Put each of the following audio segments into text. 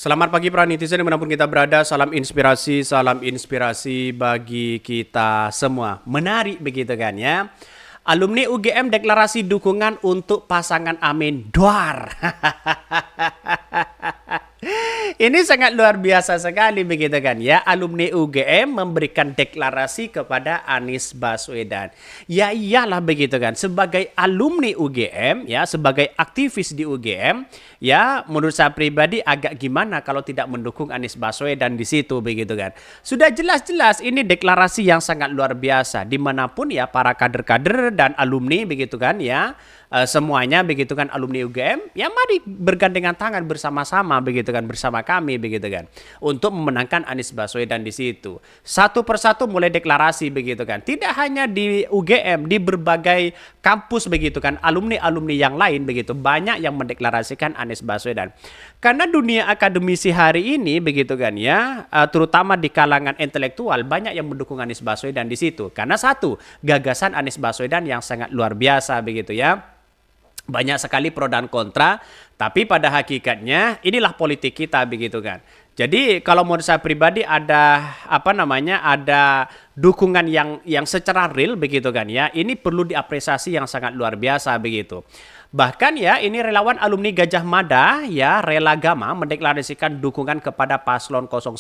Selamat pagi para netizen dimanapun kita berada, salam inspirasi bagi kita semua. Menarik begitu kan ya. Alumni UGM deklarasi dukungan untuk pasangan Amin Doar. Ini sangat luar biasa sekali begitu kan ya. Alumni UGM memberikan deklarasi kepada Anies Baswedan. Ya iyalah begitu kan. Sebagai alumni UGM ya, sebagai aktivis di UGM, ya menurut saya pribadi agak gimana kalau tidak mendukung Anies Baswedan di situ begitu kan. Sudah jelas-jelas ini deklarasi yang sangat luar biasa. Dimanapun ya para kader-kader dan alumni begitu kan ya. Semuanya begitu kan alumni UGM, ya mari bergandengan tangan bersama-sama begitu kan, bersama kami begitu kan, untuk memenangkan Anies Baswedan di situ. Satu persatu mulai deklarasi begitu kan, tidak hanya di UGM, di berbagai kampus begitu kan, alumni-alumni yang lain begitu, banyak yang mendeklarasikan Anies Baswedan. Karena dunia akademisi hari ini begitu kan ya, terutama di kalangan intelektual banyak yang mendukung Anies Baswedan di situ. Karena satu, gagasan Anies Baswedan yang sangat luar biasa begitu ya. Banyak sekali pro dan kontra, tapi pada hakikatnya inilah politik kita begitu kan. Jadi kalau menurut saya pribadi ada ada dukungan yang secara real begitu kan ya. Ini perlu diapresiasi yang sangat luar biasa begitu. Bahkan ya ini relawan alumni Gajah Mada ya Rela Gama mendeklarasikan dukungan kepada paslon 01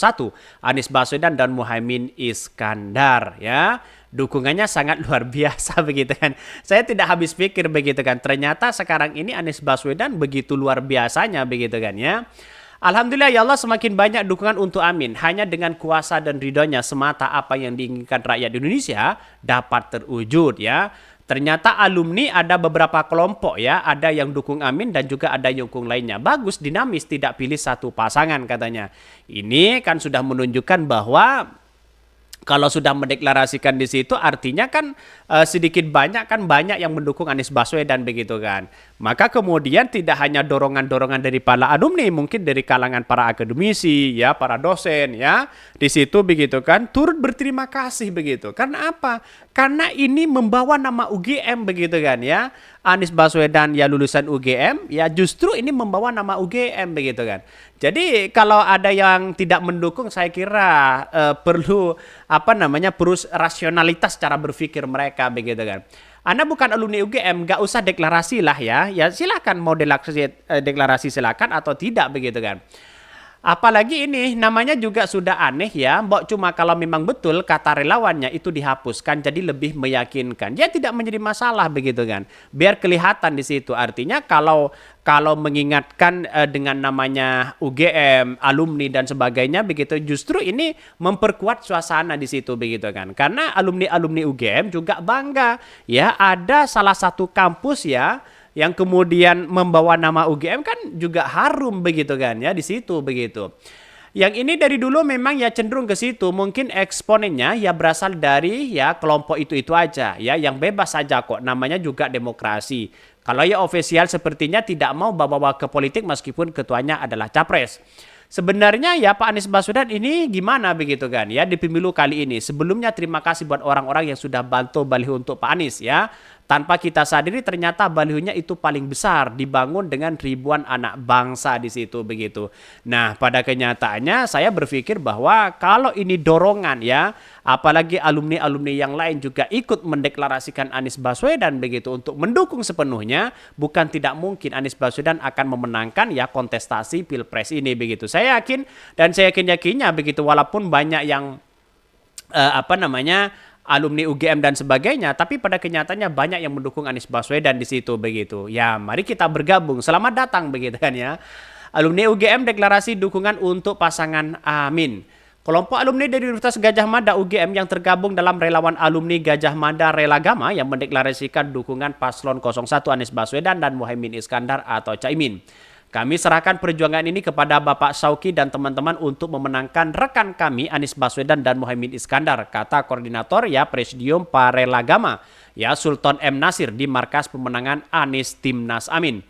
Anies Baswedan dan Muhaimin Iskandar ya. Dukungannya sangat luar biasa begitu kan. Saya tidak habis pikir begitu kan. Ternyata sekarang ini Anies Baswedan begitu luar biasanya begitu kan ya. Alhamdulillah ya Allah semakin banyak dukungan untuk Amin. Hanya dengan kuasa dan ridhonya semata apa yang diinginkan rakyat Indonesia dapat terwujud ya. Ternyata alumni ada beberapa kelompok ya. Ada yang dukung Amin dan juga ada yang dukung lainnya. Bagus, dinamis, tidak pilih satu pasangan katanya. Ini kan sudah menunjukkan bahwa kalau sudah mendeklarasikan di situ artinya kan sedikit banyak kan banyak yang mendukung Anies Baswedan begitu kan. Maka kemudian tidak hanya dorongan-dorongan dari para alumni, mungkin dari kalangan para akademisi ya, para dosen ya. Di situ begitu kan turut berterima kasih begitu. Karena apa? Karena ini membawa nama UGM begitu kan ya. Anies Baswedan ya lulusan UGM, ya justru ini membawa nama UGM begitu kan. Jadi kalau ada yang tidak mendukung saya kira perlu perlu rasionalitas cara berpikir mereka begitu kan. Anda bukan alumni UGM, nggak usah deklarasi lah ya. Ya silakan mau deklarasi silakan atau tidak begitu kan. Apalagi ini namanya juga sudah aneh ya. Mbok cuma kalau memang betul kata relawannya itu dihapuskan jadi lebih meyakinkan. Ya tidak menjadi masalah begitu kan. Biar kelihatan di situ. Artinya kalau mengingatkan dengan namanya UGM, alumni dan sebagainya begitu justru ini memperkuat suasana di situ begitu kan. Karena alumni-alumni UGM juga bangga ya ada salah satu kampus ya yang kemudian membawa nama UGM kan juga harum begitu kan ya di situ begitu. Yang ini dari dulu memang ya cenderung ke situ, mungkin eksponennya ya berasal dari ya kelompok itu aja ya yang bebas saja kok, namanya juga demokrasi. Kalau ya ofisial sepertinya tidak mau bawa-bawa ke politik meskipun ketuanya adalah capres. Sebenarnya ya Pak Anies Baswedan ini gimana begitu kan ya di pemilu kali ini. Sebelumnya terima kasih buat orang-orang yang sudah bantu baliho untuk Pak Anies ya. Tanpa kita sadari ternyata balihonya itu paling besar dibangun dengan ribuan anak bangsa di situ begitu. Nah, pada kenyataannya saya berpikir bahwa kalau ini dorongan ya, apalagi alumni-alumni yang lain juga ikut mendeklarasikan Anies Baswedan begitu untuk mendukung sepenuhnya, bukan tidak mungkin Anies Baswedan akan memenangkan ya kontestasi Pilpres ini begitu. Saya yakin dan saya yakin-yakinnya begitu walaupun banyak yang alumni UGM dan sebagainya, tapi pada kenyataannya banyak yang mendukung Anies Baswedan di situ begitu. Ya, mari kita bergabung. Selamat datang begitu kan ya. Alumni UGM deklarasi dukungan untuk pasangan Amin. Kelompok alumni dari Universitas Gajah Mada UGM yang tergabung dalam relawan alumni Gajah Mada Rela Gama yang mendeklarasikan dukungan paslon 01 Anies Baswedan dan Muhaimin Iskandar atau Caimin. Kami serahkan perjuangan ini kepada Bapak Sauki dan teman-teman untuk memenangkan rekan kami Anies Baswedan dan Muhaimin Iskandar, kata koordinator ya Presidium Parela Gama ya Sultan M. Nasir di markas pemenangan Anies Timnas Amin.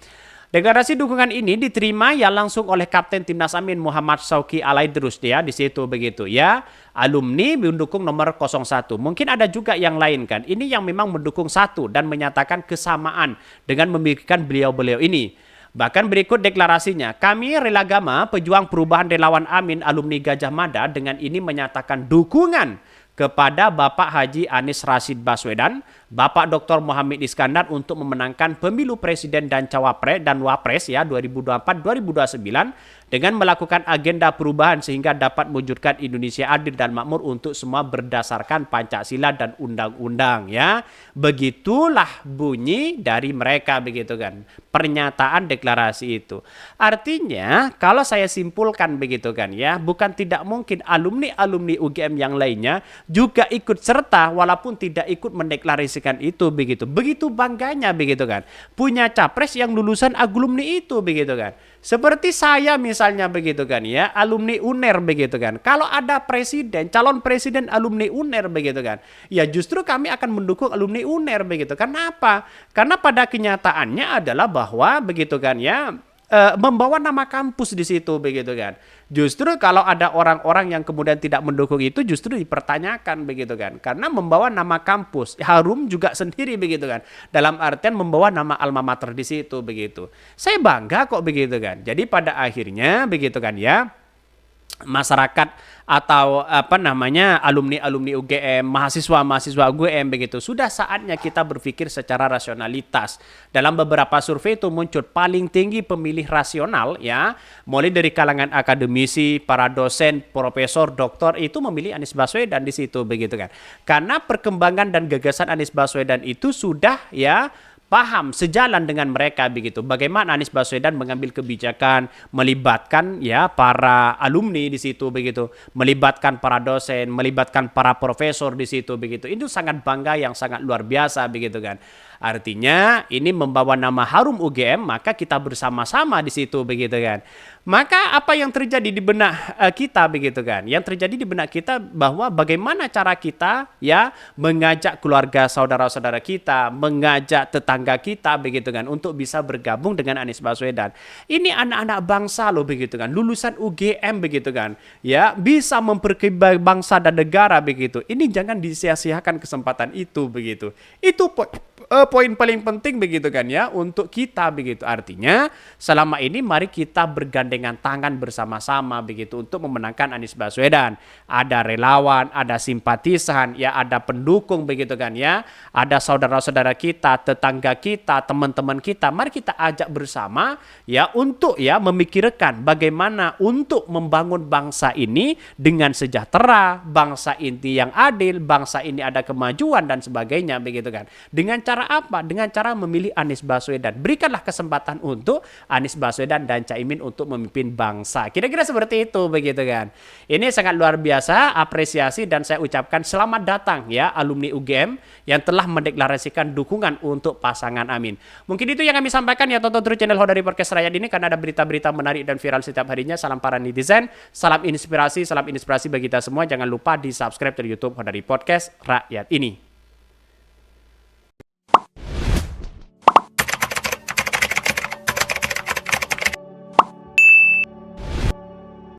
Deklarasi dukungan ini diterima ya langsung oleh Kapten Timnas Amin Muhammad Sauki Alaidrus ya di situ begitu ya. Alumni mendukung nomor 01. Mungkin ada juga yang lain kan. Ini yang memang mendukung satu dan menyatakan kesamaan dengan memiliki beliau-beliau ini. Bahkan berikut deklarasinya, kami Rela Gama, pejuang perubahan relawan Amin alumni Gajah Mada dengan ini menyatakan dukungan kepada Bapak Haji Anies Rashid Baswedan, Bapak Dr. Muhammad Iskandar untuk memenangkan pemilu presiden dan cawapres dan wapres ya 2024-2029 dengan melakukan agenda perubahan sehingga dapat mewujudkan Indonesia adil dan makmur untuk semua berdasarkan Pancasila dan undang-undang ya. Begitulah bunyi dari mereka begitu kan. Pernyataan deklarasi itu. Artinya kalau saya simpulkan begitu kan ya, bukan tidak mungkin alumni-alumni UGM yang lainnya juga ikut serta walaupun tidak ikut mendeklarasikan itu begitu. Begitu bangganya begitu kan. Punya capres yang lulusan alumni itu begitu kan. Seperti saya misalnya begitu kan ya, alumni UNER begitu kan. Kalau ada presiden, calon presiden alumni UNER begitu kan. Ya justru kami akan mendukung alumni UNER begitu. Kenapa? Karena pada kenyataannya adalah bahwa begitu kan ya, membawa nama kampus di situ begitu kan. Justru kalau ada orang-orang yang kemudian tidak mendukung itu justru dipertanyakan begitu kan. Karena membawa nama kampus, harum juga sendiri begitu kan. Dalam artian membawa nama alma mater di situ begitu. Saya bangga kok begitu kan. Jadi pada akhirnya begitu kan ya, masyarakat atau apa namanya alumni-alumni UGM, mahasiswa-mahasiswa UGM begitu. Sudah saatnya kita berpikir secara rasionalitas. Dalam beberapa survei itu muncul paling tinggi pemilih rasional ya, mulai dari kalangan akademisi, para dosen, profesor, doktor itu memilih Anies Baswedan di situ begitu kan. Karena perkembangan dan gagasan Anies Baswedan itu sudah ya paham sejalan dengan mereka begitu. Bagaimana Anies Baswedan mengambil kebijakan melibatkan ya para alumni di situ begitu, melibatkan para dosen, melibatkan para profesor di situ begitu. Itu sangat bangga yang sangat luar biasa begitu kan. Artinya ini membawa nama harum UGM, maka kita bersama-sama di situ begitu kan. Maka apa yang terjadi di benak kita begitu kan? Yang terjadi di benak kita bahwa bagaimana cara kita ya mengajak keluarga saudara-saudara kita, mengajak tetangga kita begitu kan untuk bisa bergabung dengan Anies Baswedan. Ini anak-anak bangsa loh begitu kan, lulusan UGM begitu kan. Ya, bisa memperkebaya bangsa dan negara begitu. Ini jangan disia-siakan kesempatan itu begitu. Itu poin paling penting begitu kan ya untuk kita begitu. Artinya selama ini mari kita bergandengan tangan bersama-sama begitu untuk memenangkan Anies Baswedan. Ada relawan, ada simpatisan, ya ada pendukung begitu kan ya. Ada saudara-saudara kita, tetangga kita, teman-teman kita. Mari kita ajak bersama ya untuk ya memikirkan bagaimana untuk membangun bangsa ini dengan sejahtera, bangsa ini yang adil, bangsa ini ada kemajuan dan sebagainya begitu kan. Dengan cara apa? Dengan cara memilih Anies Baswedan. Berikanlah kesempatan untuk Anies Baswedan dan Caimin untuk memimpin bangsa. Kira-kira seperti itu begitu kan. Ini sangat luar biasa, apresiasi dan saya ucapkan selamat datang ya alumni UGM yang telah mendeklarasikan dukungan untuk pasangan Amin. Mungkin itu yang kami sampaikan ya, tonton terus channel Hodari Podcast Rakyat ini karena ada berita-berita menarik dan viral setiap harinya. Salam para netizen, salam inspirasi bagi kita semua. Jangan lupa di subscribe di YouTube Hodari Podcast Rakyat ini.